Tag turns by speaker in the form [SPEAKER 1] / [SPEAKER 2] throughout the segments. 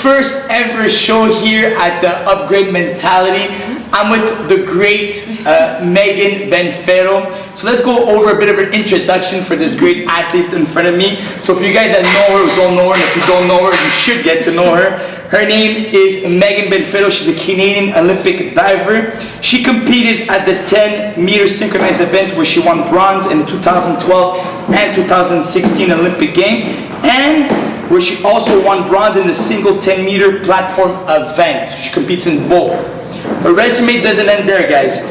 [SPEAKER 1] first ever show here at the Upgrade Mentality. I'm with the great Meaghan Benfeito. So let's go over a bit of an introduction for this great athlete in front of me. So for you guys that know her or don't know her, and if you don't know her, you should get to know her. Her name is Meaghan Benfeito. She's a Canadian Olympic diver. She competed at the 10-meter synchronized event where she won bronze in the 2012 and 2016 Olympic Games, and where she also won bronze in the single 10-meter platform event. So she competes in both. Her resume doesn't end there, guys.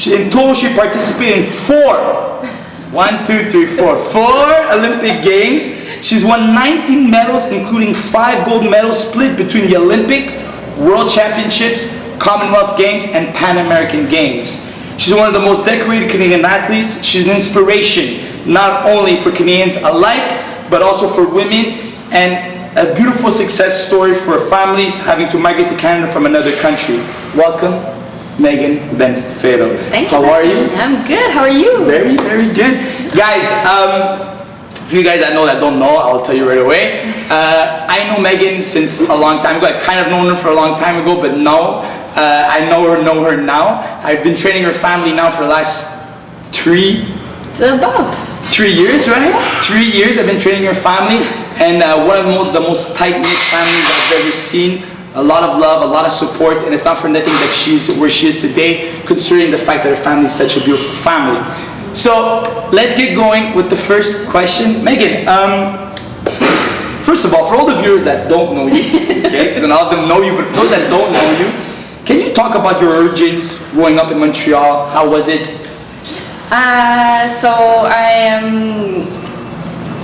[SPEAKER 1] In total, she participated in four Olympic Games. She's won 19 medals, including 5 gold medals split between the Olympic, World Championships, Commonwealth Games, and Pan American Games. She's one of the most decorated Canadian athletes. She's an inspiration, not only for Canadians alike, but also for women, and a beautiful success story for families having to migrate to Canada from another country. Welcome, Meaghan Benfeito.
[SPEAKER 2] Thank you.
[SPEAKER 1] How are you?
[SPEAKER 2] I'm good. How are you?
[SPEAKER 1] Very, very good. Guys, for you guys that know that don't know, I'll tell you right away. I know Meaghan since a long time ago. I kind of known her for a long time ago, but no, I know her now. I've been training her family now for the last 3 years, right? 3 years I've been training her family, and one of the most tight-knit families I've ever seen. A lot of love, a lot of support, and it's not for nothing that she's where she is today, considering the fact that her family is such a beautiful family. So let's get going with the first question. Meaghan, first of all, for all the viewers that don't know you, okay, because a lot of them know you, but for those that don't know you, can you talk about your origins growing up in Montreal? How was it?
[SPEAKER 2] So I am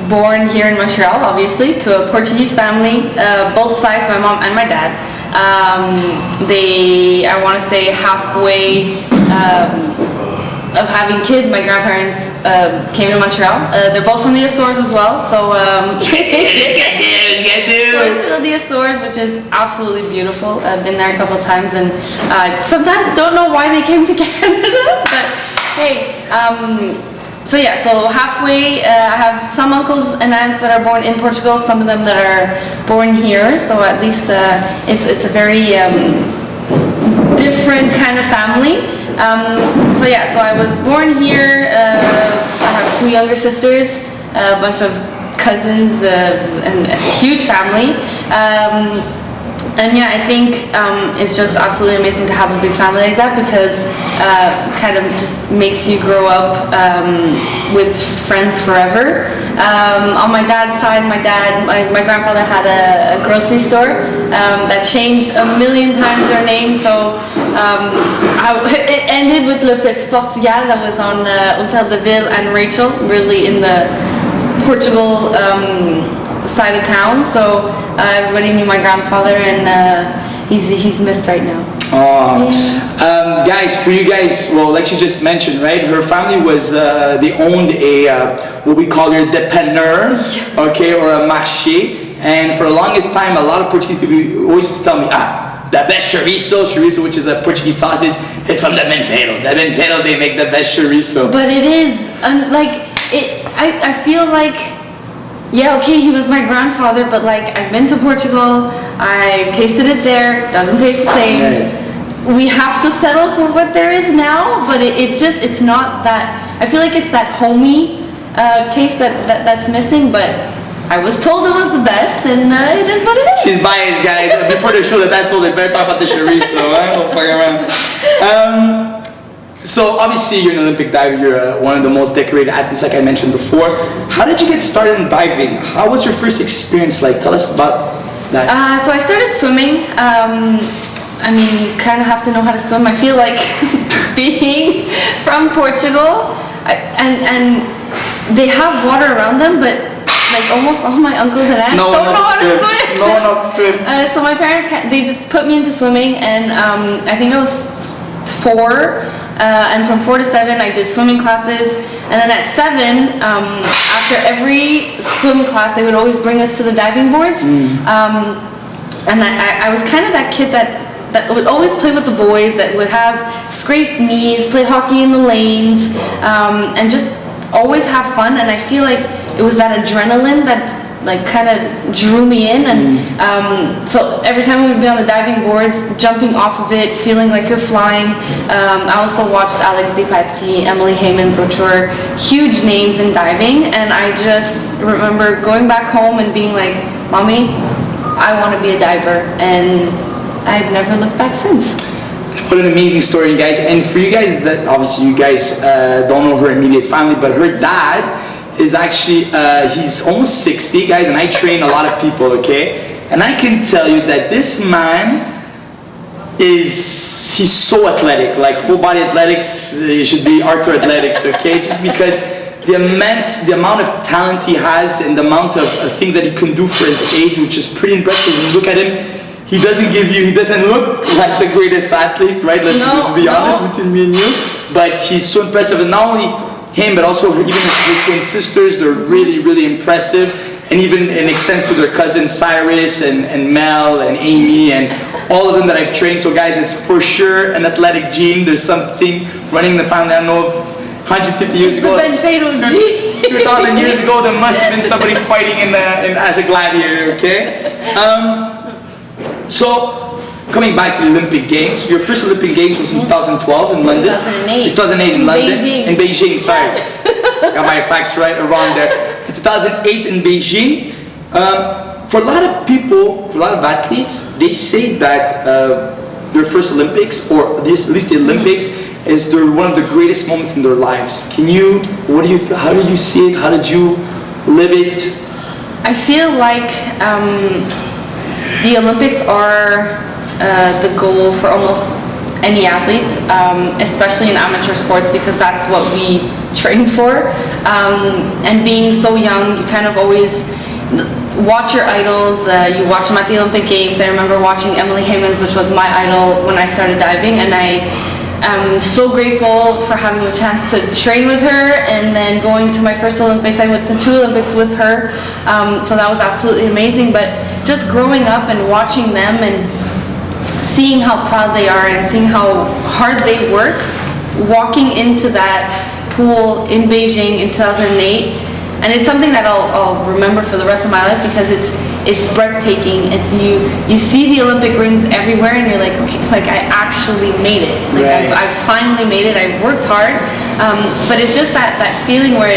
[SPEAKER 2] born here in Montreal, obviously, to a Portuguese family, both sides, my mom and my dad. I want to say halfway of having kids, my grandparents came to Montreal. They're both from the Azores as well, so the Azores, which is absolutely beautiful. I've been there a couple of times, and sometimes don't know why they came to Canada, but hey, so halfway, I have some uncles and aunts that are born in Portugal, some of them that are born here, so at least it's a very different kind of family. So I was born here. I have 2 younger sisters, a bunch of cousins, and a huge family. I think it's just absolutely amazing to have a big family like that, because kind of just makes you grow up with friends forever. On my dad's side, my grandfather had a grocery store that changed a million times their name. So it ended with Le Petit Sportigal, that was on Hotel de Ville and Rachel, really in the Portugal side of town. So everybody knew my grandfather, and he's missed right now.
[SPEAKER 1] Guys, for you guys, well, like she just mentioned, right? Her family was they owned a what we call a dépanneur, okay, or a marché. And for the longest time, a lot of Portuguese people always used to tell me, the best chorizo, which is a Portuguese sausage, is from the Benfeitos. The Benfeitos, they make the best chorizo.
[SPEAKER 2] But it is I feel like, yeah, okay, he was my grandfather, but like, I've been to Portugal, I tasted it there, doesn't taste the same. Right. We have to settle for what there is now, but it's not that, I feel like it's that homey taste that's missing, but I was told it was the best, and it is what it is.
[SPEAKER 1] She's biased, guys. Before the show, the dad told her, better talk about the chorizo, I don't fuck around. So obviously you're an Olympic diver, you're one of the most decorated athletes, like I mentioned before. How did you get started in diving? How was your first experience like? Tell us about that.
[SPEAKER 2] So I started swimming. I mean, you kind of have to know how to swim. I feel like being from Portugal, and they have water around them, but like almost all my uncles and aunts don't know how to swim.
[SPEAKER 1] No one knows to swim.
[SPEAKER 2] So my parents, they just put me into swimming, and I think I was 4, and from 4 to 7 I did swimming classes, and then at 7, after every swim class they would always bring us to the diving boards, and I was kind of that kid that would always play with the boys, that would have scraped knees, play hockey in the lanes, and just always have fun. And I feel like it was that adrenaline that like kind of drew me in, and so every time we would be on the diving boards, jumping off of it, feeling like you're flying. I also watched Alex Despatie, Emily Haymans, which were huge names in diving, and I just remember going back home and being like, Mommy, I want to be a diver, and I've never looked back since.
[SPEAKER 1] What an amazing story, guys. And for you guys that obviously you guys don't know her immediate family, but her dad is actually, he's almost 60, guys, and I train a lot of people, okay? And I can tell you that this man he's so athletic, like full body athletics. It should be Arthur athletics, okay? Just because the amount of talent he has and the amount of things that he can do for his age, which is pretty impressive. When you look at him, he doesn't look like the greatest athlete, right? Let's be honest between me and you. But he's so impressive, and not only him, but also even his twin sisters, they're really, really impressive. And even it extends to their cousins, Cyrus and Mel and Amy and all of them that I've trained. So guys, it's for sure an athletic gene. There's something running in the family. I know of 150 years ago.
[SPEAKER 2] The Benfeito gene.
[SPEAKER 1] 2,000 years ago, there must have been somebody fighting as a gladiator, okay? So, coming back to the Olympic Games, your first Olympic Games was in 2012 in London.
[SPEAKER 2] 2008.
[SPEAKER 1] In London.
[SPEAKER 2] Beijing.
[SPEAKER 1] In Beijing, sorry. Got my facts right around there. In 2008 in Beijing. For a lot of people, for a lot of athletes, they say that their first Olympics, or at least the Olympics, is one of the greatest moments in their lives. How do you see it? How did you live it?
[SPEAKER 2] I feel like the Olympics are the goal for almost any athlete, especially in amateur sports, because that's what we train for. And being so young, you kind of always watch your idols. You watch them at the Olympic Games. I remember watching Emily Haymans, which was my idol when I started diving, and I'm so grateful for having the chance to train with her, and then going to my first Olympics. I went to 2 Olympics with her, so that was absolutely amazing. But just growing up and watching them and seeing how proud they are and seeing how hard they work, walking into that pool in Beijing in 2008, and it's something that I'll remember for the rest of my life, because it's breathtaking. It's you see the Olympic rings everywhere, and you're like, okay, like I actually made it. Like
[SPEAKER 1] right.
[SPEAKER 2] I've finally made it. I've worked hard, but it's just that feeling where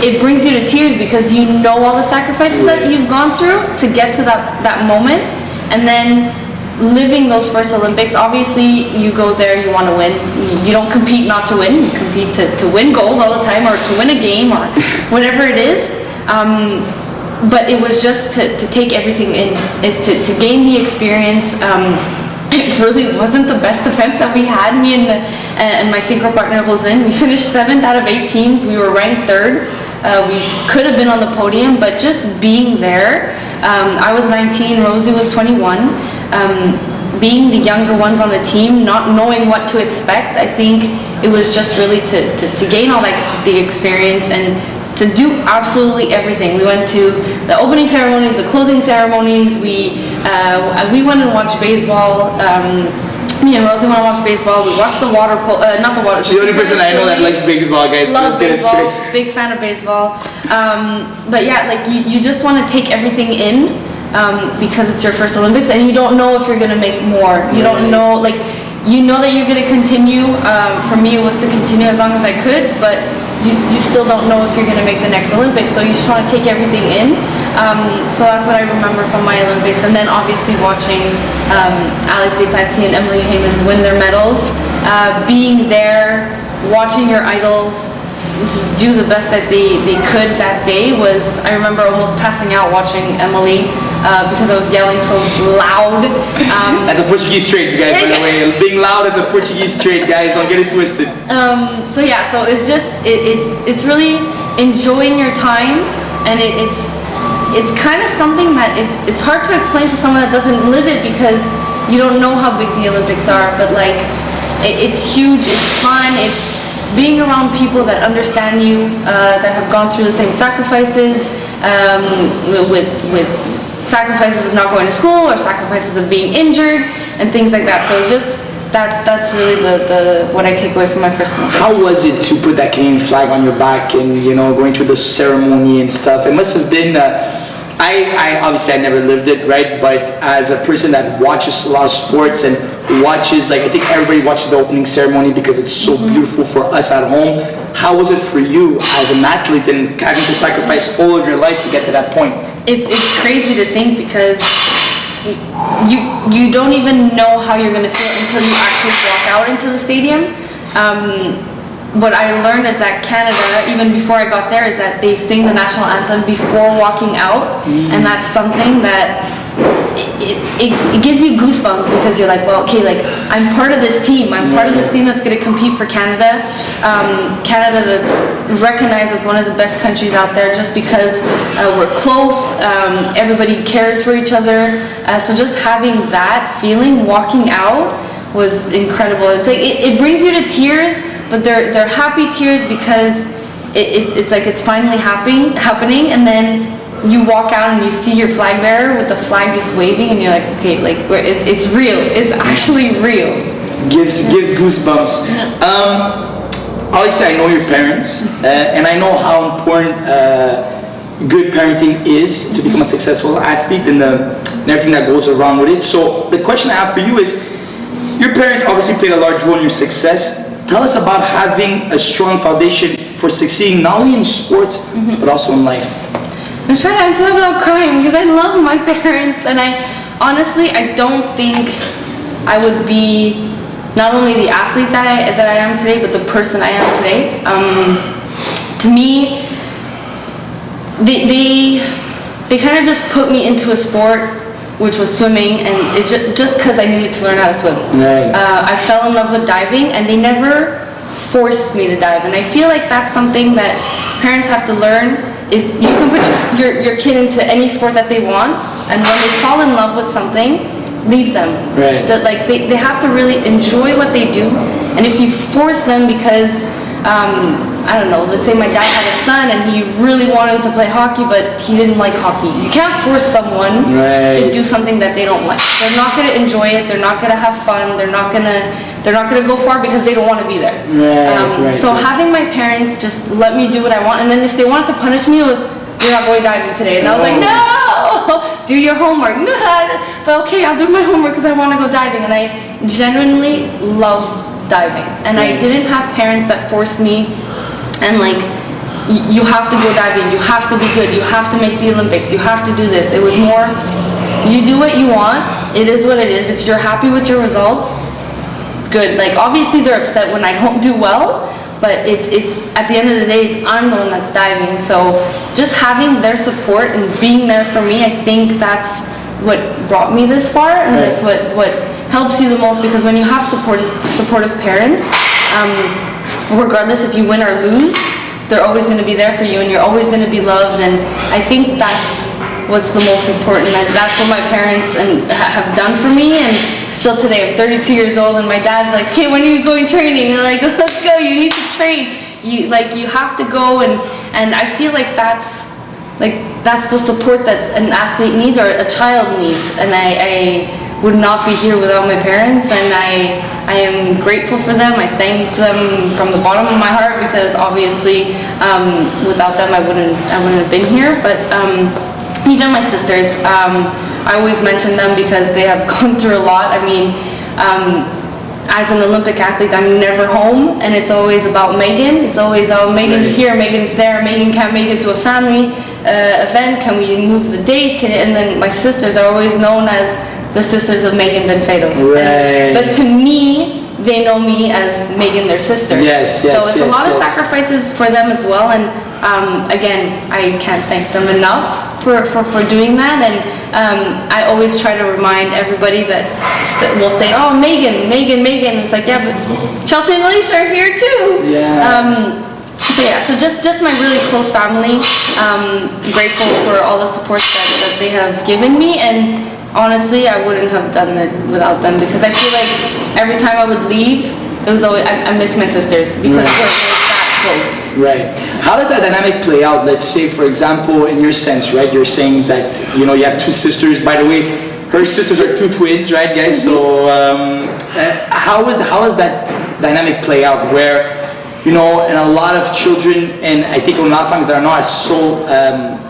[SPEAKER 2] it brings you to tears, because you know all the sacrifices that you've gone through to get to that moment, and then living those first Olympics. Obviously, you go there, you want to win. You don't compete not to win. You compete to win gold all the time, or to win a game, or whatever it is. But it was just to take everything in, is to gain the experience. It really wasn't the best event that we had. Me and my synchro partner Rosin, we finished 7th out of 8 teams. We were ranked 3rd. We could have been on the podium, but just being there. I was 19, Rosie was 21. Being the younger ones on the team, not knowing what to expect, I think it was just really to gain all the experience and to do absolutely everything. We went to the opening ceremonies, the closing ceremonies. We went and watched baseball. Me and Rosie went and watched baseball. We watched the water polo, not the water.
[SPEAKER 1] She's the only person I know that likes baseball, guys.
[SPEAKER 2] Love baseball. Big fan of baseball. But yeah, you just want to take everything in. Because it's your first Olympics, and you don't know if you're going to make more. You don't know, you know that you're going to continue. For me, it was to continue as long as I could, but you still don't know if you're going to make the next Olympics, so you just want to take everything in. So that's what I remember from my Olympics, and then obviously watching Alex Despatie and Emily Haymans win their medals, being there, watching your idols just do the best that they could that day. I remember almost passing out watching Emily because I was yelling so loud.
[SPEAKER 1] That's a Portuguese trait, you guys, by the way. Being loud is a Portuguese trait, guys. Don't get it twisted.
[SPEAKER 2] So it's just it's really enjoying your time, and it's kind of something that it's hard to explain to someone that doesn't live it, because you don't know how big the Olympics are. But it's huge. It's fun. It's being around people that understand you, that have gone through the same sacrifices, with sacrifices of not going to school, or sacrifices of being injured, and things like that. So it's just that's really the what I take away from my first Olympics.
[SPEAKER 1] How was it to put that Canadian flag on your back and going through the ceremony and stuff? It must have been. I obviously I never lived it, right? But as a person that watches a lot of sports and watches, like I think everybody watches the opening ceremony because it's so beautiful for us at home. How was it for you as an athlete and having to sacrifice all of your life to get to that point?
[SPEAKER 2] It's crazy to think because you don't even know how you're gonna feel until you actually walk out into the stadium. What I learned is that Canada, even before I got there, is that they sing the national anthem before walking out, and that's something that it gives you goosebumps because you're like, well, okay, like I'm part of this team. I'm part of this team that's going to compete for Canada. Canada that's recognized as one of the best countries out there just because we're close. Everybody cares for each other. So just having that feeling walking out was incredible. It's like it brings you to tears. But they're happy tears because it's like it's finally happening, and then you walk out and you see your flag bearer with the flag just waving, and you're like, okay, like it's real. It's actually real.
[SPEAKER 1] Gives goosebumps. Obviously, I know your parents, and I know how important good parenting is to become a successful athlete and everything that goes around with it. So the question I have for you is, your parents obviously played a large role in your success. Tell us about having a strong foundation for succeeding not only in sports but also in life.
[SPEAKER 2] I'm trying to answer that without crying because I love my parents, and I honestly don't think I would be not only the athlete that I am today, but the person I am today. To me, they kind of just put me into a sport, which was swimming, and it just because I needed to learn how to swim.
[SPEAKER 1] Right.
[SPEAKER 2] I fell in love with diving, and they never forced me to dive. And I feel like that's something that parents have to learn, is you can put your kid into any sport that they want, and when they fall in love with something, leave them.
[SPEAKER 1] Right.
[SPEAKER 2] Like they have to really enjoy what they do, and if you force them because I don't know, let's say my dad had a son and he really wanted to play hockey, but he didn't like hockey. You can't force someone to do something that they don't like. They're not going to enjoy it. They're not going to have fun. They're not going to go far because they don't want to be there. So having my parents just let me do what I want, and then if they wanted to punish me, it was, you're not going diving today. And I was like, no, do your homework. No, but okay, I'll do my homework because I want to go diving. And I genuinely love diving, and I didn't have parents that forced me and like, you have to go diving, you have to be good, you have to make the Olympics, you have to do this. It was more, you do what you want, it is what it is. If you're happy with your results, good. Like obviously they're upset when I don't do well, but it's at the end of the day, I'm the one that's diving. So just having their support and being there for me, I think that's what brought me this far, and that's what helps you the most, because when you have supportive parents, regardless if you win or lose, they're always going to be there for you, and you're always going to be loved. And I think that's what's the most important. That's what my parents have done for me, and still today I'm 32 years old, and my dad's like, okay, when are you going training? And I'm like, let's go, you need to train. You have to go, and I feel like that's the support that an athlete needs or a child needs. And I would not be here without my parents, and I am grateful for them. I thank them from the bottom of my heart, because obviously without them I wouldn't have been here. But even my sisters, I always mention them because they have gone through a lot. I mean, as an Olympic athlete, I'm never home, and it's always about Meaghan. It's always, oh, Meaghan's here, Meaghan's there, Meaghan can't make it to a family event, can we move the date? And then my sisters are always known as the sisters of Meaghan Benfeito.
[SPEAKER 1] Right.
[SPEAKER 2] But to me, they know me as Meaghan, their sister.
[SPEAKER 1] Yes.
[SPEAKER 2] So it's a lot of sacrifices for them as well, and again, I can't thank them enough for doing that. And I always try to remind everybody that will say, oh, Meaghan. It's like, yeah, but Chelsea and Alicia are here too.
[SPEAKER 1] Yeah.
[SPEAKER 2] So just my really close family. Grateful for all the support that they have given me, and honestly, I wouldn't have done it without them, because I feel like every time I would leave, it was always, I miss my sisters, because we're that close.
[SPEAKER 1] Right. How does that dynamic play out? Let's say, for example, in your sense, right? You're saying that, you have two sisters. By the way, her sisters are two twins, right, guys? So how does that dynamic play out where, and a lot of children, and I think a lot of families that are not as so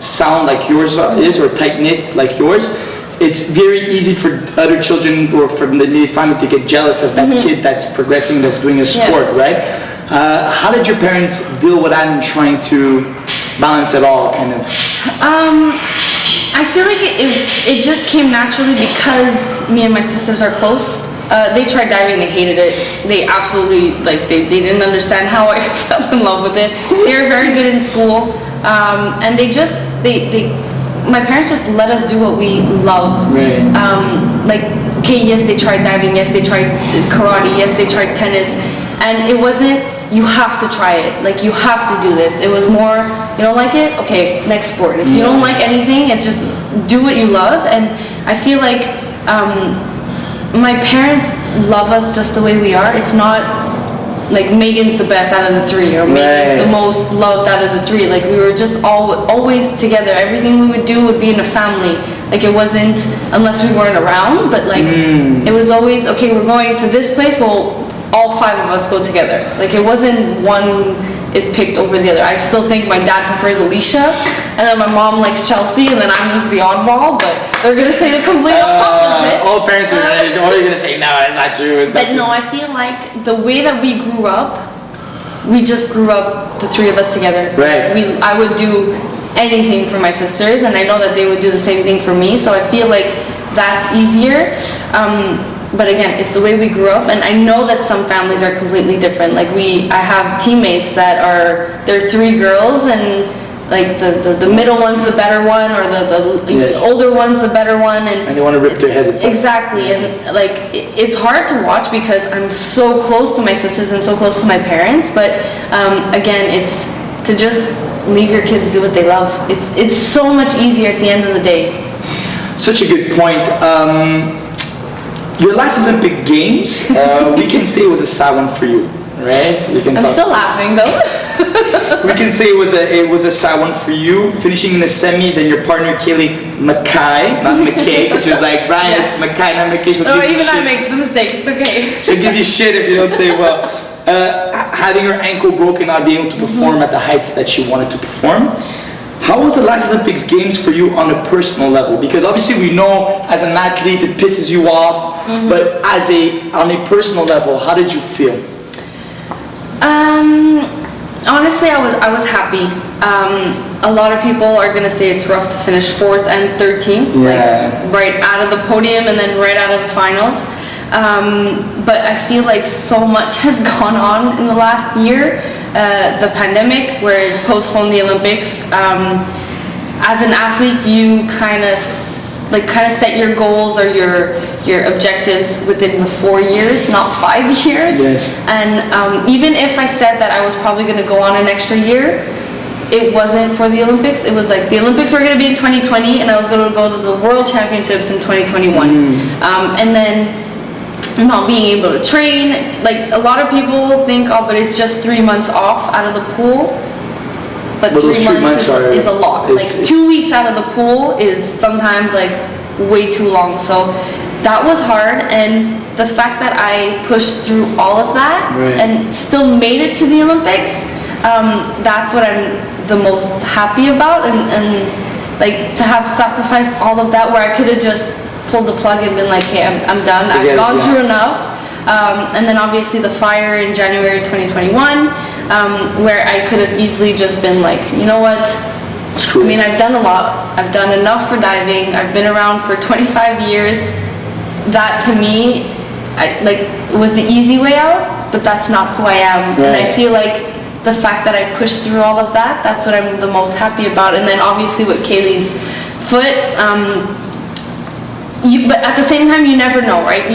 [SPEAKER 1] sound like yours is, or tight-knit like yours, it's very easy for other children or from the family to get jealous of that kid that's progressing, that's doing a sport, right? How did your parents deal with that and trying to balance it all, kind of?
[SPEAKER 2] I feel like it just came naturally because me and my sisters are close. They tried diving, they hated it. They absolutely, they didn't understand how I fell in love with it. They were very good in school, and my parents just let us do what we love.
[SPEAKER 1] Right.
[SPEAKER 2] Okay, yes, they tried diving, yes, they tried karate, yes, they tried tennis, and it wasn't, you have to try it, you have to do this. It was more, you don't like it? Okay, next sport. If you don't like anything, it's just do what you love. And I feel like my parents love us just the way we are. It's not like Meaghan's the best out of the three, or Meaghan's the most loved out of the three. We were just always together. Everything we would do would be in a family. It wasn't, unless we weren't around, but it was always, okay, we're going to this place, well, all five of us go together. It wasn't one is picked over the other. I still think my dad prefers Alicia, and then my mom likes Chelsea, and then I'm just the oddball, but they're gonna say the complete opposite.
[SPEAKER 1] All parents are always gonna say, no, it's not true.
[SPEAKER 2] I feel like the way that we grew up, we just grew up, the three of us together.
[SPEAKER 1] Right.
[SPEAKER 2] I would do anything for my sisters, and I know that they would do the same thing for me, so I feel like that's easier. But again, it's the way we grew up, and I know that some families are completely different. I have teammates that they're three girls, and the middle one's the better one, or the older one's the better one, and
[SPEAKER 1] they want to rip their heads apart.
[SPEAKER 2] Exactly, and it's hard to watch because I'm so close to my sisters and so close to my parents. But again, it's to just leave your kids do what they love. It's so much easier at the end of the day.
[SPEAKER 1] Such a good point. Your last Olympic Games, we can say it was a sad one for you, right?
[SPEAKER 2] I'm still laughing though.
[SPEAKER 1] We can say it was a sad one for you, finishing in the semis, and your partner Kaylee Mackay, not McKay, because she was like, Brian, it's Mackay, not McKay.
[SPEAKER 2] Even I make the mistake, it's okay.
[SPEAKER 1] She'll give you shit if you don't say well. Having her ankle broken, not being able to perform at the heights that she wanted to perform. How was the last Olympics Games for you on a personal level? Because obviously we know as an athlete it pisses you off, but on a personal level, how did you feel?
[SPEAKER 2] Honestly, I was happy. A lot of people are gonna say it's rough to finish 4th and 13th, right out of the podium and then right out of the finals. But I feel like so much has gone on in the last year. The pandemic, where it postponed the Olympics. As an athlete, you kind of set your goals or your objectives within the 4 years, not 5 years.
[SPEAKER 1] Yes.
[SPEAKER 2] And even if I said that I was probably going to go on an extra year, it wasn't for the Olympics. It was the Olympics were going to be in 2020, and I was going to go to the World Championships in 2021. And then not being able to train, a lot of people think, oh, but it's just 3 months off out of the pool. But 3 months is a lot. 2 weeks out of the pool is sometimes way too long. So that was hard, and the fact that I pushed through all of that and still made it to the Olympics, that's what I'm the most happy about, and to have sacrificed all of that, where I could have just pulled the plug and been like, hey, I'm done. I've gone through enough. And then obviously the fire in January 2021, where I could have easily just been like, you know what? I mean, I've done a lot. I've done enough for diving. I've been around for 25 years. That to me, it was the easy way out, but that's not who I am. And I feel like the fact that I pushed through all of that, that's what I'm the most happy about. And then obviously with Kaylee's foot, but at the same time, you never know, right?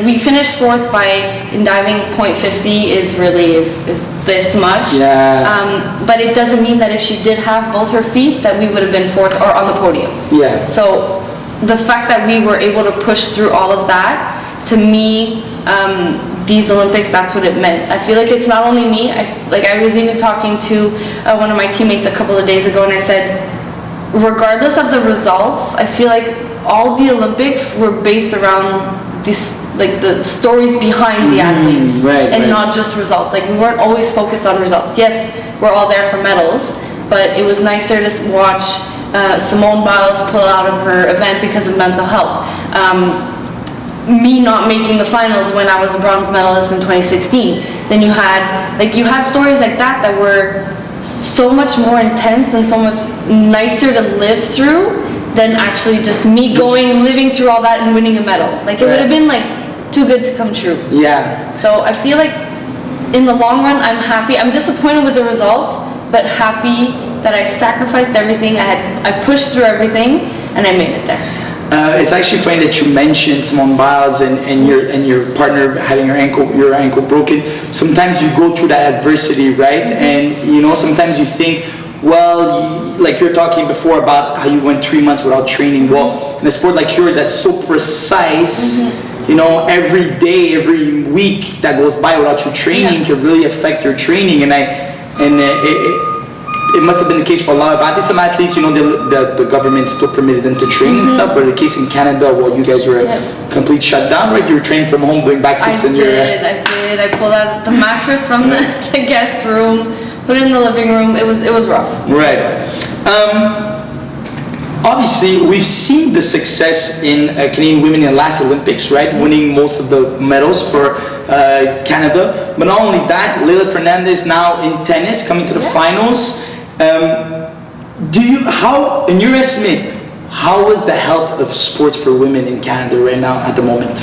[SPEAKER 2] We finished 4th in diving. .50 is this much. But it doesn't mean that if she did have both her feet, that we would have been 4th or on the podium. So the fact that we were able to push through all of that, to me, these Olympics, that's what it meant. I feel like it's not only me. I was even talking to one of my teammates a couple of days ago, and I said, regardless of the results, I feel like all the Olympics were based around this, like the stories behind the athletes, and not just results. Like we weren't always focused on results. Yes, we're all there for medals, but it was nicer to watch Simone Biles pull out of her event because of mental health. Me not making the finals when I was a bronze medalist in 2016. Then you had stories like that were so much more intense and so much nicer to live through than actually just me living through all that and winning a medal. Like it would have been like too good to come true.
[SPEAKER 1] Yeah.
[SPEAKER 2] So I feel like in the long run, I'm happy. I'm disappointed with the results, but happy that I sacrificed everything. I pushed through everything and I made it there.
[SPEAKER 1] It's actually funny that you mentioned Simone Biles and your partner having your ankle broken. Sometimes you go through that adversity, right? And you know, sometimes you think, well, like you're talking before about how you went 3 months without training. Well, in a sport like yours that's so precise, you know, every day, every week that goes by without you training can really affect your training. And it must have been the case for a lot of athletes. Some athletes, you know, the government still permitted them to train and stuff. But the case in Canada, well, you guys were a complete shutdown, right? You were training from home, doing backflips in your...
[SPEAKER 2] I did. I pulled out the mattress from the guest room, put it in the living room. It was rough.
[SPEAKER 1] Right. Obviously, we've seen the success in Canadian women in the last Olympics, right? Winning most of the medals for Canada. But not only that, Leylah Fernandez now in tennis, coming to the finals. In your estimate, how is the health of sports for women in Canada right now at the moment?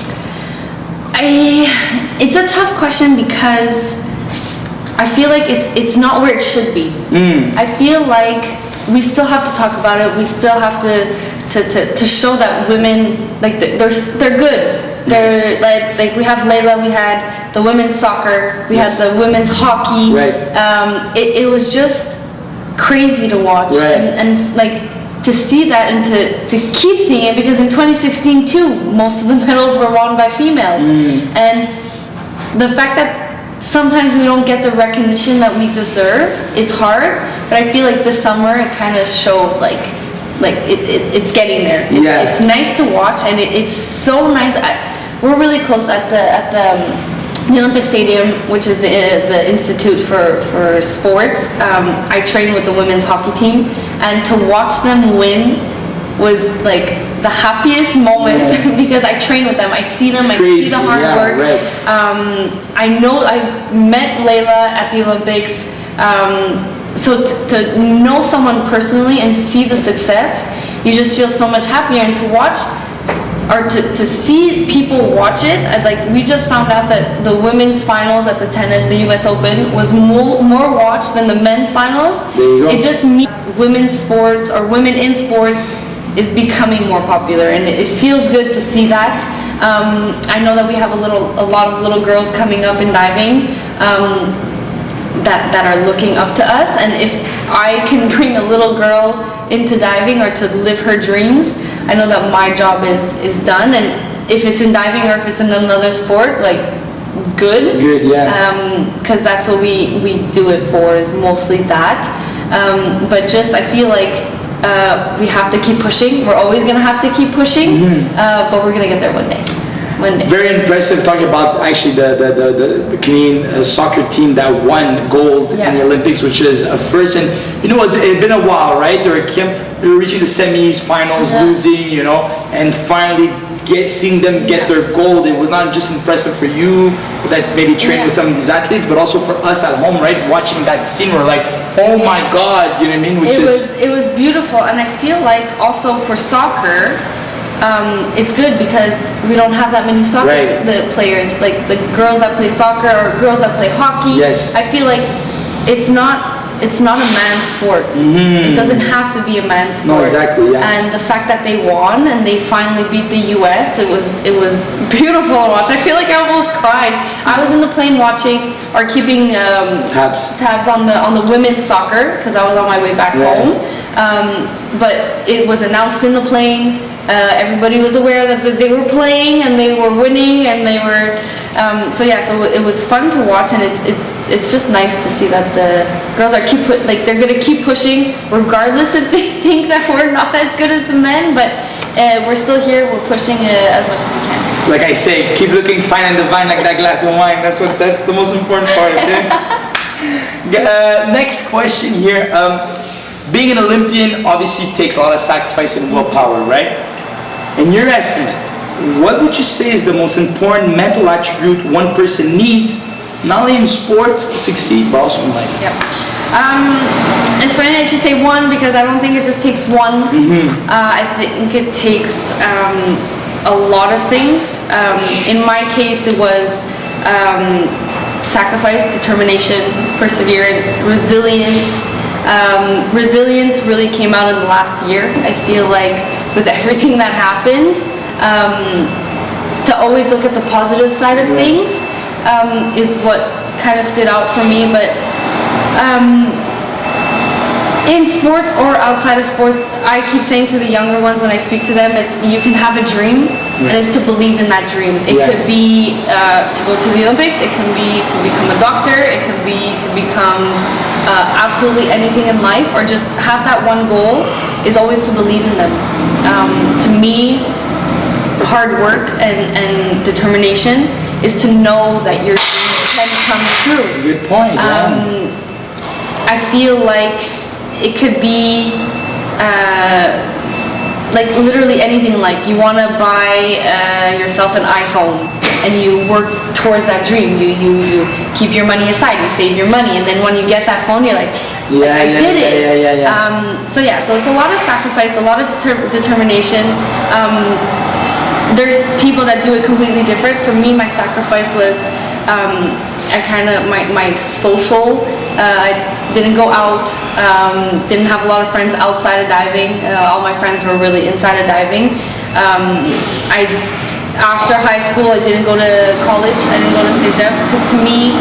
[SPEAKER 2] It's a tough question because I feel like it's not where it should be. I feel like we still have to talk about it. We still have to show that women, like they're good. They're like we have Leylah, we had the women's soccer, we had the women's hockey. It was just crazy to watch and like to see that and to keep seeing it, because in 2016 too, most of the medals were won by females. And the fact that sometimes we don't get the recognition that we deserve, it's hard, but I feel like this summer it kind of showed like it's getting there. It's nice to watch, and it's so nice. We're really close at the Olympic Stadium, which is the Institute for Sports. I train with the women's hockey team, and to watch them win was like the happiest moment because I train with them. I see them, I see the hard work. I met Leylah at the Olympics. So to know someone personally and see the success, you just feel so much happier. And to watch, or to see people watch it, like we just found out that the women's finals at the tennis, the US Open, was more watched than the men's finals. It just means women's sports or women in sports is becoming more popular, and it feels good to see that. I know that we have a lot of little girls coming up in diving that are looking up to us, and if I can bring a little girl into diving or to live her dreams, I know that my job is done. And if it's in diving or if it's in another sport, like good, because that's what we do it for, is mostly that. But just I feel like we have to keep pushing. We're always gonna have to keep pushing, but we're gonna get there one day.
[SPEAKER 1] Very impressive, talking about actually the Canadian soccer team that won gold in the Olympics, which is a first. And you know, it's been a while, right? They were reaching the semis, finals, losing, you know, and finally seeing them get their gold. It was not just impressive for you that maybe trained with some of these athletes, but also for us at home, right? Watching that scene, we're like, oh my God, you know what I mean?
[SPEAKER 2] It was beautiful, and I feel like also for soccer, it's good because we don't have that many soccer the players, like the girls that play soccer or girls that play hockey. I feel like it's not a man's sport. It doesn't have to be a man's sport. And the fact that they won and they finally beat the US, it was beautiful to watch. I feel like I almost cried. I was in the plane watching or keeping tabs on the women's soccer because I was on my way back home. But it was announced in the plane. Everybody was aware that they were playing and they were winning, and they were so it was fun to watch, and it's just nice to see that the girls are they're gonna keep pushing regardless if they think that we're not as good as the men, but we're still here, we're pushing as much as we can.
[SPEAKER 1] like I say, keep looking fine and divine like that glass of wine. That's the most important part, okay? Next question here. Being an Olympian obviously takes a lot of sacrifice and willpower, right? In your estimate, what would you say is the most important mental attribute one person needs, not only in sports to succeed, but also in life?
[SPEAKER 2] Yep. It's funny that you say one, because I don't think it just takes one. I think it takes a lot of things. In my case, it was sacrifice, determination, perseverance, resilience. Resilience really came out in the last year. I feel like with everything that happened, to always look at the positive side of things is what kind of stood out for me. But in sports or outside of sports, I keep saying to the younger ones when I speak to them, it's, you can have a dream, and it's to believe in that dream. It could be to go to the Olympics, it can be to become a doctor, it can be to become absolutely anything in life, or just have that one goal, is always to believe in them. To me, hard work and determination is to know that your dream can come true.
[SPEAKER 1] Good point.
[SPEAKER 2] I feel like it could be like literally anything in life. You want to buy yourself an iPhone, and you work towards that dream. You keep your money aside, you save your money, and then when you get that phone, you're like, I did it. So it's a lot of sacrifice, a lot of determination. There's people that do it completely different. For me, my sacrifice was my social. I didn't go out, didn't have a lot of friends outside of diving. All my friends were really inside of diving. After high school, I didn't go to college, I didn't go to cégep, because to me,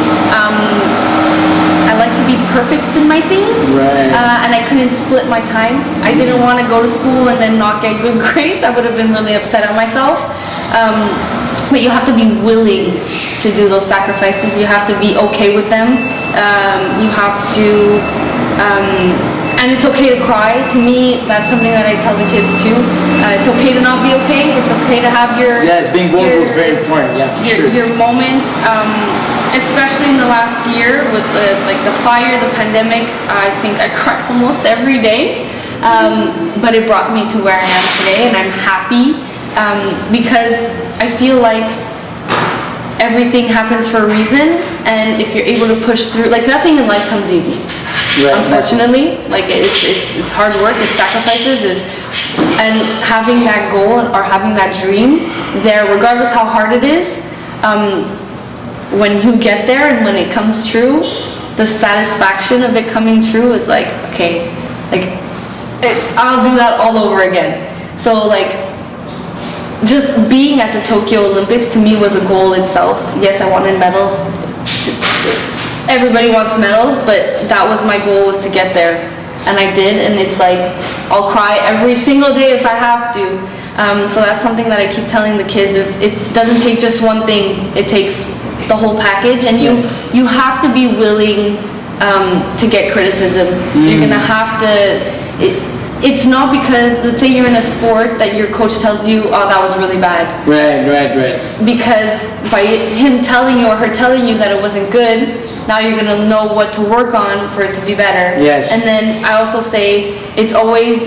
[SPEAKER 2] I like to be perfect in my things, and I couldn't split my time. I didn't want to go to school and then not get good grades. I would have been really upset at myself. But you have to be willing to do those sacrifices. You have to be okay with them. You have to, and it's okay to cry. To me, that's something that I tell the kids too. It's okay to not be okay. It's okay to have your...
[SPEAKER 1] Yes, being vulnerable is very important. Yeah, for sure.
[SPEAKER 2] Your moments, especially in the last year with the fire, the pandemic. I think I cried almost every day. But it brought me to where I am today, and I'm happy because I feel like everything happens for a reason, and if you're able to push through, like nothing in life comes easy. Unfortunately, like it's hard work, it's sacrifices, and having that goal or having that dream there, regardless how hard it is, when you get there and when it comes true, the satisfaction of it coming true is like, okay, like I'll do that all over again. So like, just being at the Tokyo Olympics to me was a goal itself. Yes, I wanted medals. Everybody wants medals, but that was my goal, was to get there, and I did. And it's like, I'll cry every single day if I have to. So that's something that I keep telling the kids, is it doesn't take just one thing, it takes the whole package, and you have to be willing to get criticism. You're gonna have to. It's not because, let's say you're in a sport that your coach tells you, oh, that was really bad. Right. Because by him telling you or her telling you that it wasn't good, now you're going to know what to work on for it to be better.
[SPEAKER 1] Yes.
[SPEAKER 2] And then I also say, it's always,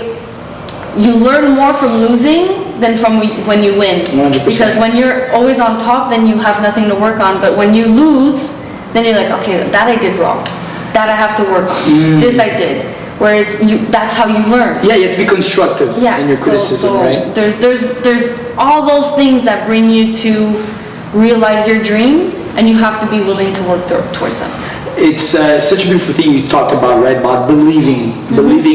[SPEAKER 2] you learn more from losing than from when you win.
[SPEAKER 1] 100%.
[SPEAKER 2] Because when you're always on top, then you have nothing to work on. But when you lose, then you're like, okay, that I did wrong. That I have to work on. This I did. Where it's that's how you learn. Yeah,
[SPEAKER 1] you have to be constructive in your criticism, right?
[SPEAKER 2] There's all those things that bring you to realize your dream, and you have to be willing to work towards them.
[SPEAKER 1] It's such a beautiful thing you talked about, right? About believing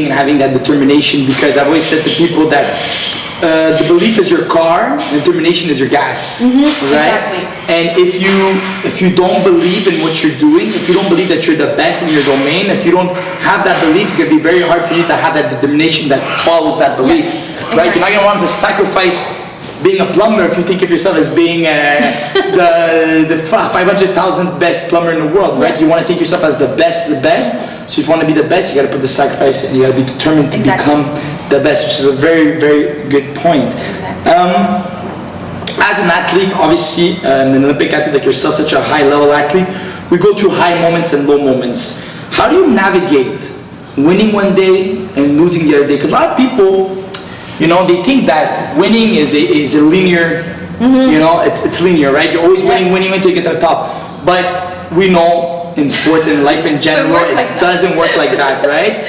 [SPEAKER 1] and having that determination. Because I've always said to people that the belief is your car, and determination is your gas, right?
[SPEAKER 2] Exactly.
[SPEAKER 1] And if you don't believe in what you're doing, if you don't believe that you're the best in your domain, if you don't have that belief, it's gonna be very hard for you to have that determination that follows that belief, right? You're not gonna want to sacrifice being a plumber if you think of yourself as being the 500,000th best plumber in the world, right? You want to think yourself as the best. So if you want to be the best, you got to put the sacrifice, and you got to be determined to become the best, which is a very, very good point. as an athlete, obviously, an Olympic athlete like yourself, such a high level athlete, we go through high moments and low moments. How do you navigate winning one day and losing the other day? Because a lot of people, you know, they think that winning is a linear, you know, it's linear, right? You're always winning until you get to the top. But we know in sports and life in general, it doesn't work like that, right?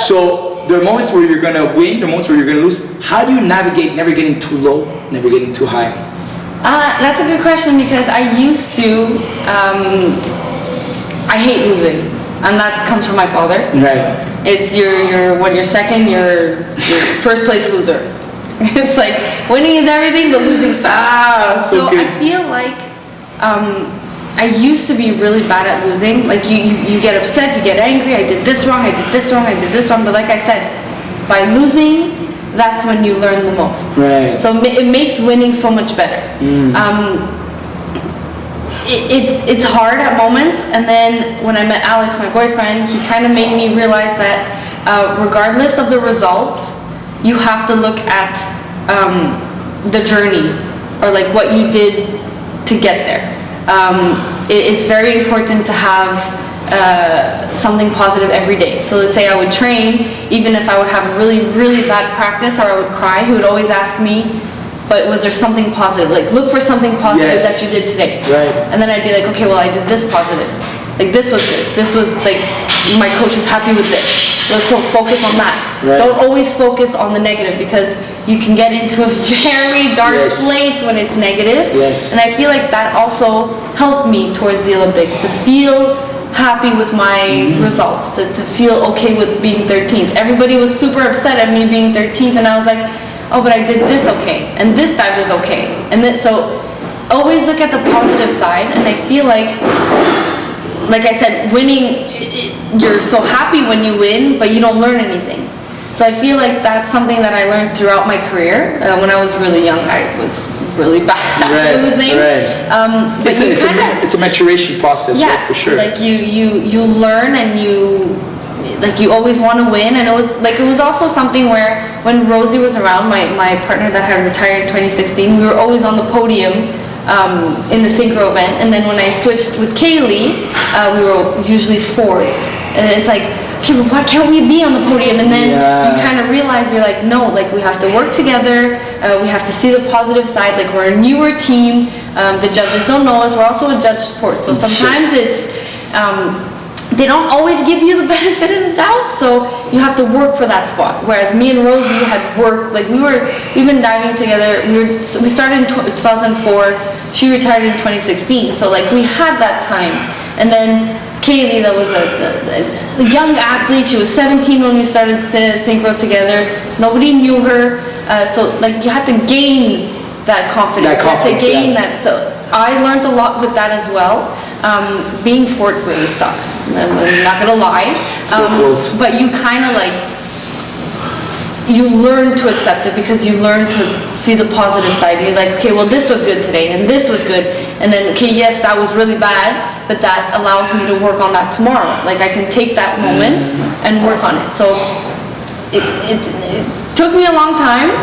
[SPEAKER 1] So there are moments where you're gonna win, there are moments where you're gonna lose. How do you navigate never getting too low, never getting too high?
[SPEAKER 2] That's a good question, because I used to, I hate losing, and that comes from my father.
[SPEAKER 1] Right.
[SPEAKER 2] It's when you're second, you're first place loser. It's like winning is everything, but losing sucks. So
[SPEAKER 1] good.
[SPEAKER 2] I feel like I used to be really bad at losing. Like you get upset, you get angry. I did this wrong, I did this wrong, I did this wrong. But like I said, by losing, that's when you learn the most.
[SPEAKER 1] Right.
[SPEAKER 2] So it makes winning so much better. It's hard at moments, and then when I met Alex, my boyfriend, he kind of made me realize that regardless of the results, you have to look at the journey, or like what you did to get there. It's very important to have something positive every day. So let's say I would train, even if I would have a really, really bad practice or I would cry, he would always ask me, but was there something positive? Like, look for something positive that you did today.
[SPEAKER 1] Right.
[SPEAKER 2] And then I'd be like, okay, well, I did this positive. Like, this was good. This was like, my coach was happy with this. Let's focus on that.
[SPEAKER 1] Right.
[SPEAKER 2] Don't always focus on the negative, because you can get into a very dark place when it's negative.
[SPEAKER 1] Yes.
[SPEAKER 2] And I feel like that also helped me towards the Olympics, to feel happy with my results, to feel okay with being 13th. Everybody was super upset at me being 13th, and I was like, oh, but I did this okay, and this dive was okay. And then, so always look at the positive side, and I feel like I said, winning, you're so happy when you win, but you don't learn anything. So I feel like that's something that I learned throughout my career. When I was really young, I was really bad at losing.
[SPEAKER 1] Right.
[SPEAKER 2] But
[SPEAKER 1] it's a maturation process, right, for sure.
[SPEAKER 2] Like you learn, and you always want to win. And it was also something where when Rosie was around, my partner that had retired in 2016, we were always on the podium in the synchro event. And then when I switched with Kaylee, we were usually fourth. And it's like, okay, but why can't we be on the podium? And then you kind of realize, you're like, no, like we have to work together. We have to see the positive side. Like, we're a newer team. The judges don't know us. We're also a judge sport. So sometimes it's, they don't always give you the benefit of the doubt. So you have to work for that spot. Whereas me and Rosie had worked, like we've been diving together. We started in 2004. She retired in 2016. So like we had that time. And then Kaylee, that was a young athlete. She was 17 when we started synchro together. Nobody knew her, so like you had to gain that confidence. You had to gain that. So I learned a lot with that as well. Being fourth really sucks. I'm not gonna lie. But you kind of like, you learn to accept it, because you learn to see the positive side. You're like, okay, well, this was good today, and this was good, and then, okay, yes, that was really bad, but that allows me to work on that tomorrow. Like, I can take that moment and work on it. So it took me a long time,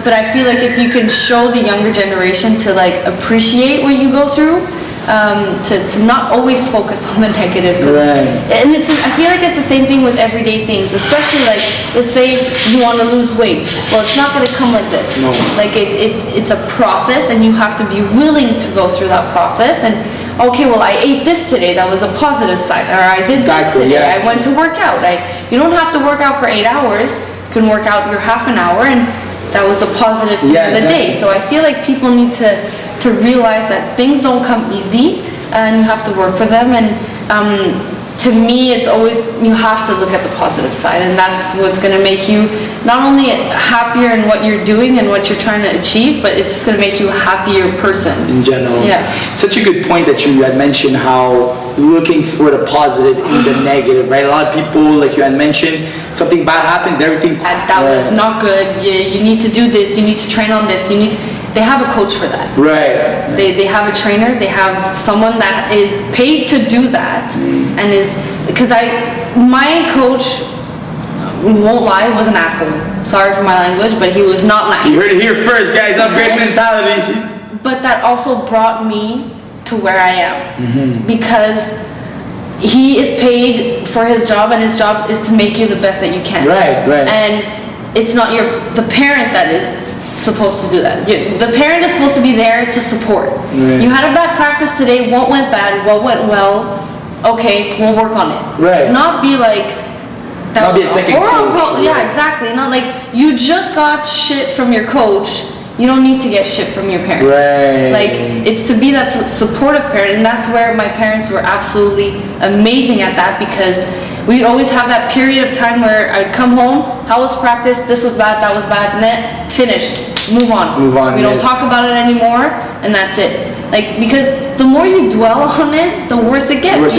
[SPEAKER 2] but I feel like if you can show the younger generation to like appreciate what you go through, to not always focus on the negative. And I feel like it's the same thing with everyday things, especially like, let's say you want to lose weight. Well, it's not going to come like this.
[SPEAKER 1] No.
[SPEAKER 2] Like it's a process, and you have to be willing to go through that process. And okay, well, I ate this today, that was a positive side, or I did this today, I went to work out. You don't have to work out for 8 hours. You can work out your half an hour, and that was a positive thing of the day. So I feel like people need to realize that things don't come easy, and you have to work for them. And to me, it's always, you have to look at the positive side, and that's what's going to make you not only happier in what you're doing and what you're trying to achieve, but it's just going to make you a happier person
[SPEAKER 1] in general.
[SPEAKER 2] Yeah.
[SPEAKER 1] Such a good point that you had mentioned, how looking for the positive in the negative, right? A lot of people, like you had mentioned, something bad happens, everything
[SPEAKER 2] that was not good. You need to do this. You need to train on this. They have a coach for that.
[SPEAKER 1] Right.
[SPEAKER 2] They have a trainer. They have someone that is paid to do that, and is, because my coach, won't lie, was an asshole. Sorry for my language, but he was not nice.
[SPEAKER 1] You heard it here first, guys. Upgrade mentality.
[SPEAKER 2] But that also brought me to where I am. Because he is paid for his job, and his job is to make you the best that you can.
[SPEAKER 1] Right.
[SPEAKER 2] And it's not the parent that is supposed to do that. The parent is supposed to be there to support.
[SPEAKER 1] Right.
[SPEAKER 2] You had a bad practice today. What went bad? What went well? Okay, we'll work on it.
[SPEAKER 1] Right.
[SPEAKER 2] Not be like that.
[SPEAKER 1] Not be a second coach.
[SPEAKER 2] Yeah, exactly. Not like you just got shit from your coach. You don't need to get shit from your parents.
[SPEAKER 1] Right.
[SPEAKER 2] Like, it's to be that supportive parent, and that's where my parents were absolutely amazing at that, because we'd always have that period of time where I'd come home, how was practice, this was bad, that was bad, and then finished, move on. We don't talk about it anymore, and that's it. Like, because the more you dwell on it, the worse it gets.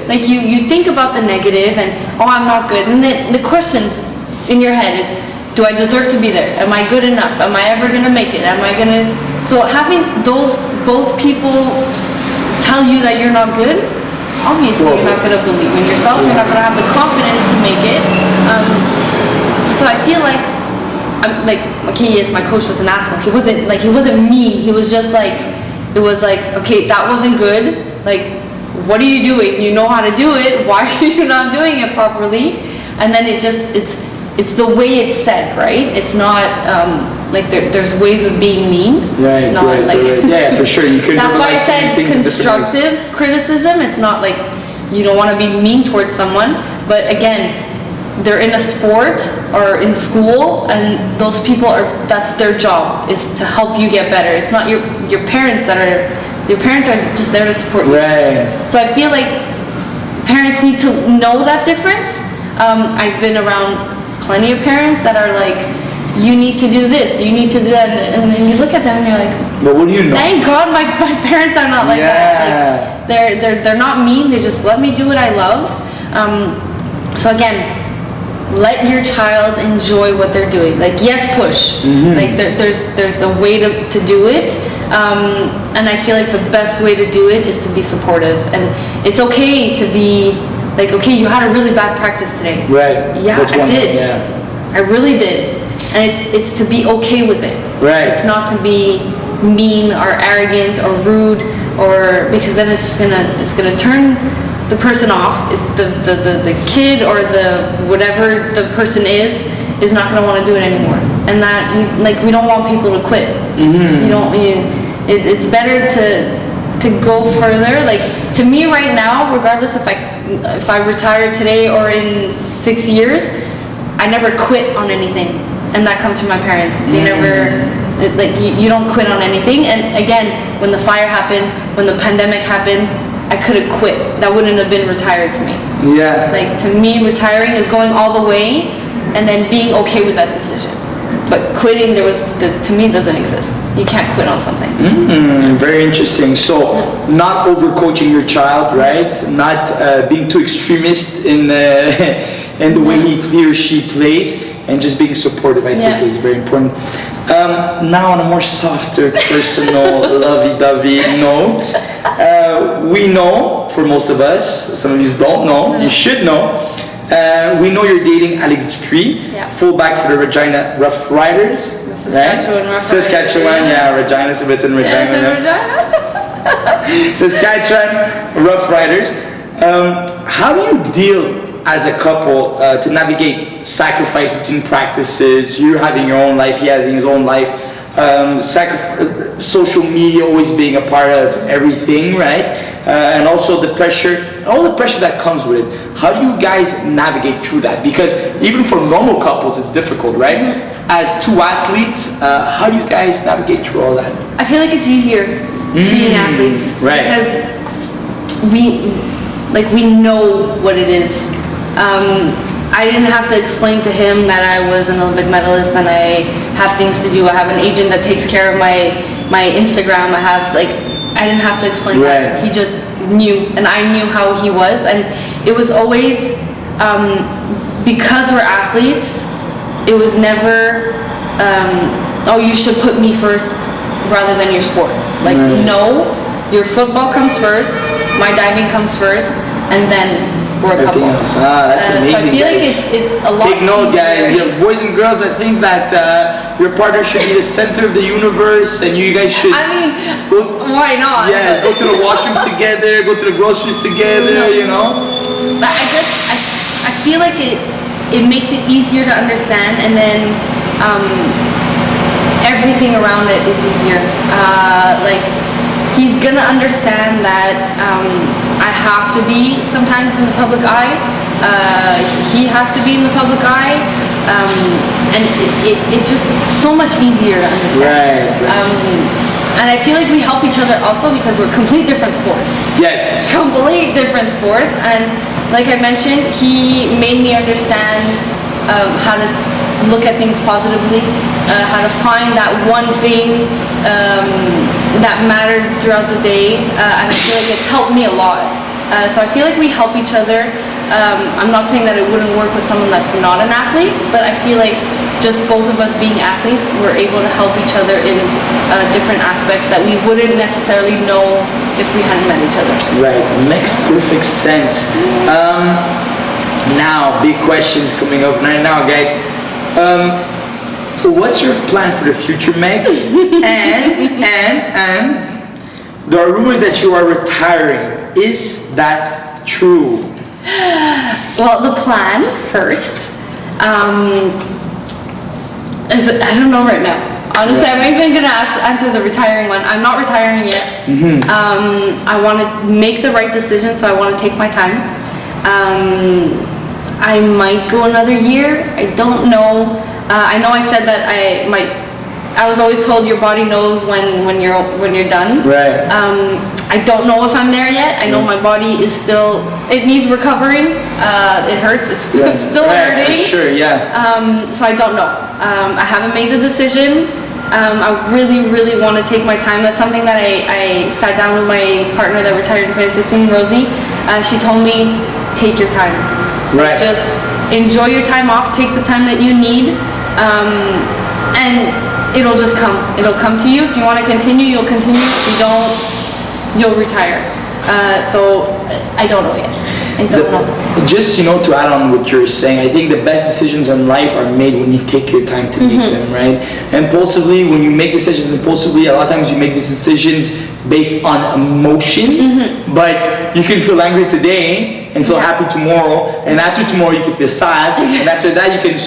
[SPEAKER 2] Like, you think about the negative, and, oh, I'm not good, and then the questions in your head, it's, do I deserve to be there? Am I good enough? Am I ever gonna make it? So having both people tell you that you're not good, obviously you're not gonna believe in yourself. You're not gonna have the confidence to make it. So I feel like, okay, yes, my coach was an asshole. He wasn't mean. He was just like, it was like, okay, that wasn't good. Like, what are you doing? You know how to do it. Why are you not doing it properly? And then it's the way it's said, right? It's not like there's ways of being mean.
[SPEAKER 1] Right,
[SPEAKER 2] it's not
[SPEAKER 1] right. Yeah, for sure. You
[SPEAKER 2] that's why I said constructive criticism. It's not like you don't want to be mean towards someone, but again, they're in a sport or in school, and those people that's their job, is to help you get better. It's not your parents your parents are just there to support you.
[SPEAKER 1] Right.
[SPEAKER 2] So I feel like parents need to know that difference. I've been around plenty of parents that are like, you need to do this, you need to do that, and then you look at them and you're like,
[SPEAKER 1] but what do you know?
[SPEAKER 2] Thank God my parents are not like that. Like, they're not mean, they just let me do what I love. So again, let your child enjoy what they're doing. Like, yes, push. Like there's a way to do it. And I feel like the best way to do it is to be supportive, and it's okay to be like, okay, you had a really bad practice today.
[SPEAKER 1] Right.
[SPEAKER 2] Yeah, I did. I really did. And it's to be okay with it.
[SPEAKER 1] Right.
[SPEAKER 2] It's not to be mean or arrogant or rude, or because then it's gonna turn the person off. The kid or the whatever the person is not gonna want to do it anymore. And that we don't want people to quit. It's better to go further. Like, to me right now, regardless if I retire today or in 6 years, I never quit on anything, and that comes from my parents. They never, you don't quit on anything. And again, when the fire happened, when the pandemic happened, I could have quit. That wouldn't have been retired to me.
[SPEAKER 1] Yeah.
[SPEAKER 2] Like, to me, retiring is going all the way and then being okay with that decision. But quitting, to me, doesn't exist. You can't quit on something.
[SPEAKER 1] Very interesting. So, not overcoaching your child, right? Not being too extremist in the way he or she plays, and just being supportive, I think, is very important. Now, on a more softer, personal, lovey-dovey note, we know, for most of us, some of you don't know, you should know, we know you're dating Alex Dupuis, fullback for the Regina Rough Riders. Saskatchewan, Regina, so it's in Regina. Saskatchewan Rough Riders. How do you deal as a couple to navigate sacrifice between practices? You're having your own life, he has his own life. Social media always being a part of everything, right? And also the pressure, all the pressure that comes with it. How do you guys navigate through that? Because even for normal couples, it's difficult, right? As two athletes, how do you guys navigate through all that?
[SPEAKER 2] I feel like it's easier being athletes,
[SPEAKER 1] right?
[SPEAKER 2] Because we know what it is. I didn't have to explain to him that I was an Olympic medalist and I have things to do. I have an agent that takes care of my Instagram. I didn't have to explain that. He just knew, and I knew how he was, and it was always because we're athletes. It was never, oh, you should put me first rather than your sport. No, your football comes first, my diving comes first, and then we're a couple.
[SPEAKER 1] Everything else. That's amazing.
[SPEAKER 2] So I feel like it's a lot.
[SPEAKER 1] Take note, guys.
[SPEAKER 2] easier.
[SPEAKER 1] You have boys and girls that think that your partner should be the center of the universe, and you guys should.
[SPEAKER 2] I mean, why not?
[SPEAKER 1] Yeah, go to the washroom together, go to the groceries together.
[SPEAKER 2] No.
[SPEAKER 1] You know.
[SPEAKER 2] But I feel like it makes it easier to understand, and then everything around it is easier. Like, he's gonna understand that I have to be sometimes in the public eye. He has to be in the public eye, and it's just so much easier to understand.
[SPEAKER 1] Right.
[SPEAKER 2] And I feel like we help each other also because we're complete different sports.
[SPEAKER 1] Yes.
[SPEAKER 2] Complete different sports, and like I mentioned, he made me understand how to look at things positively, how to find that one thing that mattered throughout the day, and I feel like it's helped me a lot. So I feel like we help each other. I'm not saying that it wouldn't work with someone that's not an athlete, but I feel like just both of us being athletes, we're able to help each other in different aspects that we wouldn't necessarily know if we hadn't met each other.
[SPEAKER 1] Right, makes perfect sense. Now, big questions coming up right now, guys. What's your plan for the future, Meg? and there are rumors that you are retiring. Is that true?
[SPEAKER 2] Well, the plan first. I don't know right now. Honestly, I'm even gonna answer the retiring one. I'm not retiring yet. I want to make the right decision, so I want to take my time. I might go another year. I don't know. I know I said that I might. I was always told your body knows when you're done.
[SPEAKER 1] Right.
[SPEAKER 2] I don't know if I'm there yet. I know my body is still. It needs recovering. It hurts. It's still hurting.
[SPEAKER 1] For sure. Yeah.
[SPEAKER 2] So I don't know. I haven't made the decision. I really want to take my time. That's something that I sat down with my partner that retired in 2016, Rosie. She told me, take your time.
[SPEAKER 1] Right.
[SPEAKER 2] Just enjoy your time off. Take the time that you need, and it'll just come. It'll come to you. If you want to continue, you'll continue. If you don't, you'll retire. So I don't know yet. I don't know.
[SPEAKER 1] Just to add on what you're saying, I think the best decisions in life are made when you take your time to make them, right? Impulsively, when you make decisions impulsively, a lot of times you make these decisions based on emotions, but you can feel angry today and feel happy tomorrow, and after tomorrow you can feel sad, and after that you can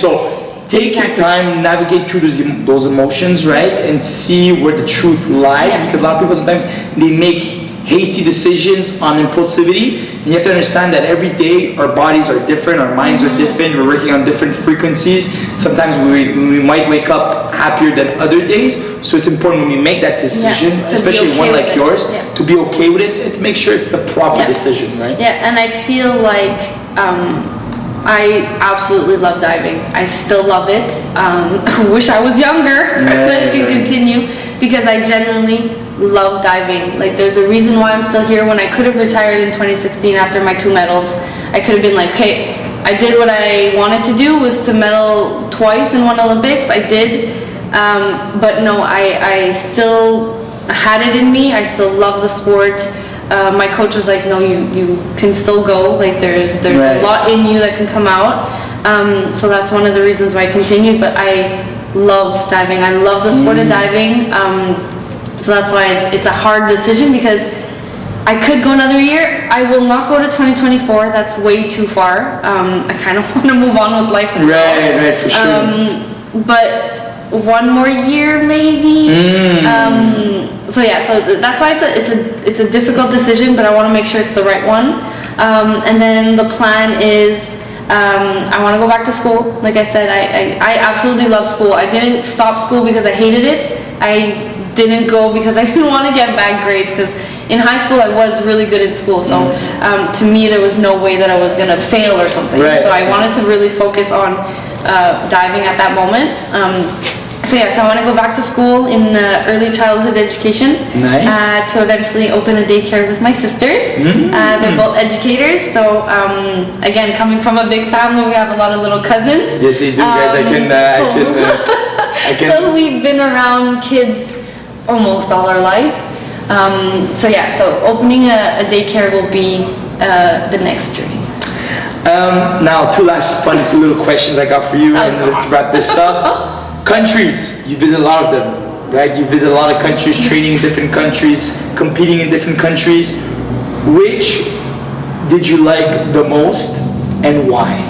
[SPEAKER 1] take your time, navigate through those emotions, right, and see where the truth lies, because a lot of people sometimes they make hasty decisions on impulsivity, and you have to understand that every day our bodies are different, our minds are different, we're working on different frequencies. Sometimes we might wake up happier than other days, so it's important when we make that decision, especially one like yours, to be okay with it and to make sure it's the proper decision, right?
[SPEAKER 2] Yeah, and I feel like I absolutely love diving. I still love it. I wish I was younger that I could continue, because I genuinely love diving. Like, there's a reason why I'm still here. When I could have retired in 2016 after my 2 medals, I could have been like, okay, I did what I wanted to do, was to medal twice in one Olympics. I did, but no, I still had it in me. I still love the sport. My coach was like, no, you can still go. Like, there's a lot in you that can come out. So that's one of the reasons why I continued. But I love diving. I love the sport of diving. So that's why it's a hard decision, because I could go another year. I will not go to 2024. That's way too far. I kind of want to move on with life as well.
[SPEAKER 1] Right, for sure.
[SPEAKER 2] But one more year maybe. So that's why it's a difficult decision, but I want to make sure it's the right one. And then the plan is I want to go back to school. Like I said, I absolutely love school. I didn't stop school because I hated it. I didn't go because I didn't want to get bad grades, because in high school I was really good at school, so to me there was no way that I was going to fail or something. So I wanted to really focus on diving at that moment. So I want to go back to school in early childhood education.
[SPEAKER 1] Nice.
[SPEAKER 2] To eventually open a daycare with my sisters. They're both educators, so again, coming from a big family, we have a lot of little cousins.
[SPEAKER 1] Yes, they do, guys. I can.
[SPEAKER 2] So we've been around kids almost all our life. So opening a daycare will be the next dream.
[SPEAKER 1] Now, two last fun little questions I got for you, and let's wrap this up. Countries, you visit a lot of them, right? You visit a lot of countries, training in different countries, competing in different countries. Which did you like the most, and why?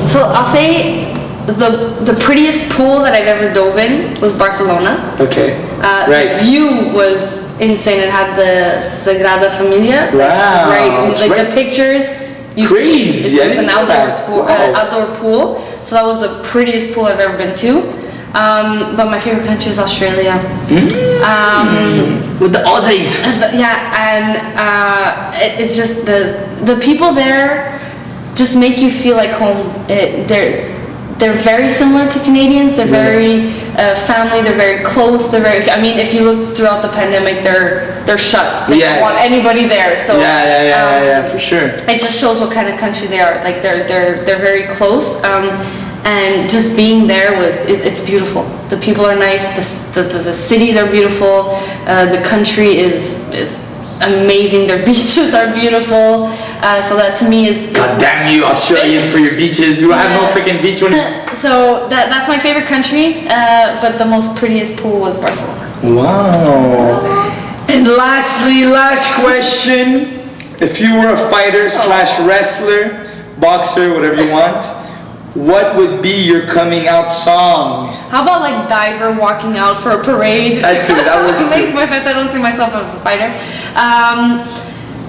[SPEAKER 2] So I'll say the prettiest pool that I've ever dove in was Barcelona.
[SPEAKER 1] Okay.
[SPEAKER 2] The view was insane. It had the Sagrada Familia.
[SPEAKER 1] Wow.
[SPEAKER 2] Like the pictures.
[SPEAKER 1] Crazy.
[SPEAKER 2] It was an outdoor pool. So that was the prettiest pool I've ever been to. But my favorite country is Australia.
[SPEAKER 1] With the Aussies.
[SPEAKER 2] It's just the people there just make you feel like home. They're very similar to Canadians. They're very family. They're very close. I mean, if you look throughout the pandemic, they're shut. They don't want anybody there. So
[SPEAKER 1] for sure.
[SPEAKER 2] It just shows what kind of country they are. Like they're very close. And just being there it's beautiful. The people are nice. The cities are beautiful. The country is amazing. Their beaches are beautiful. So that to me is. God
[SPEAKER 1] damn you, Australians, for your beaches. You have no freaking beach.
[SPEAKER 2] So that's my favorite country. But the most prettiest pool was Barcelona.
[SPEAKER 1] Wow. And lastly, last question: if you were a fighter / wrestler, boxer, whatever you want, what would be your coming out song?
[SPEAKER 2] How about like Diver walking out for a parade?
[SPEAKER 1] That works too.
[SPEAKER 2] Makes more sense. I don't see myself as a fighter.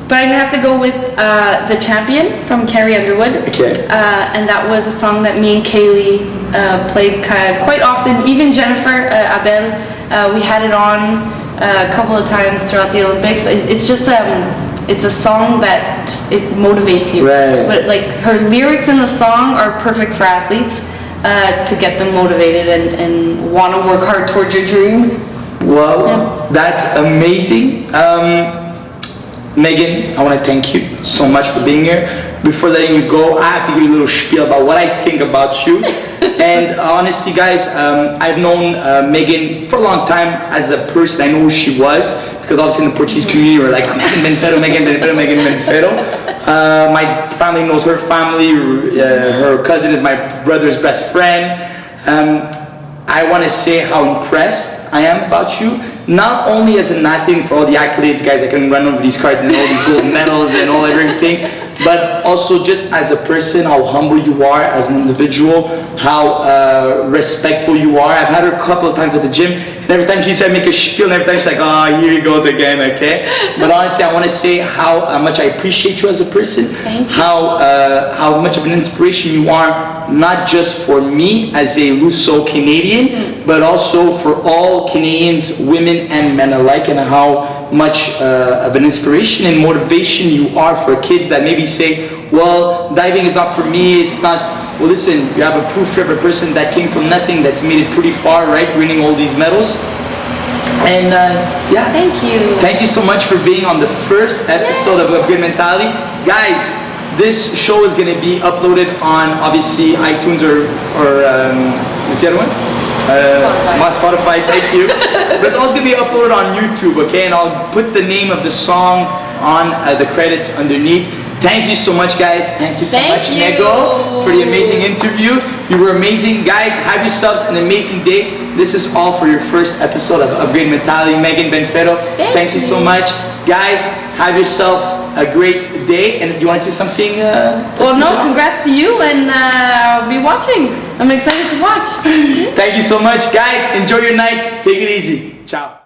[SPEAKER 2] But I have to go with The Champion from Carrie Underwood.
[SPEAKER 1] Okay.
[SPEAKER 2] And that was a song that me and Kaylee played quite often. Even Jennifer Abel, we had it on a couple of times throughout the Olympics. It's just it's a song that it motivates you.
[SPEAKER 1] Right.
[SPEAKER 2] But like her lyrics in the song are perfect for athletes to get them motivated and want to work hard towards your dream.
[SPEAKER 1] Well, that's amazing. Meaghan, I want to thank you so much for being here. Before letting you go, I have to give you a little spiel about what I think about you. And honestly, guys, I've known Meaghan for a long time as a person. I know who she was, because obviously in the Portuguese community, we're like, Meaghan Benfeito, Meaghan Benfeito, Meaghan Benfeito. My family knows her family. Her cousin is my brother's best friend. I want to say how impressed I am about you, not only as an athlete for all the accolades, guys, I can run over these cards and all these gold medals and all everything, but also just as a person, how humble you are as an individual, how respectful you are. I've had her a couple of times at the gym, and every time she said make a spiel, and every time she's like, oh, here he goes again, okay? But honestly, I want to say how much I appreciate you as a person.
[SPEAKER 2] Thank you.
[SPEAKER 1] How much of an inspiration you are, not just for me as a Luso Canadian, but also for all Canadians, women and men alike, and how much of an inspiration and motivation you are for kids that maybe say, well, diving is not for me, it's not. Well, listen, you have a proof of a person that came from nothing, that's made it pretty far, right, winning all these medals. And yeah, thank you so much for being on the first episode of Upgrade Mentality. Guys, this show is going to be uploaded on obviously iTunes or what's the other one? Spotify, thank you. But it's also going to be uploaded on YouTube, okay? And I'll put the name of the song on the credits underneath. Thank you so much, guys. Thank you so much, Nego, for the amazing interview. You were amazing. Guys, have yourselves an amazing day. This is all for your first episode of Upgrade Mentality. Meaghan Benfeito, thank you so much. Guys, have yourself a great day. And if you want to say something...
[SPEAKER 2] well, no, congrats to you, and I'll be watching. I'm excited to watch.
[SPEAKER 1] Thank you so much. Guys, enjoy your night. Take it easy. Ciao.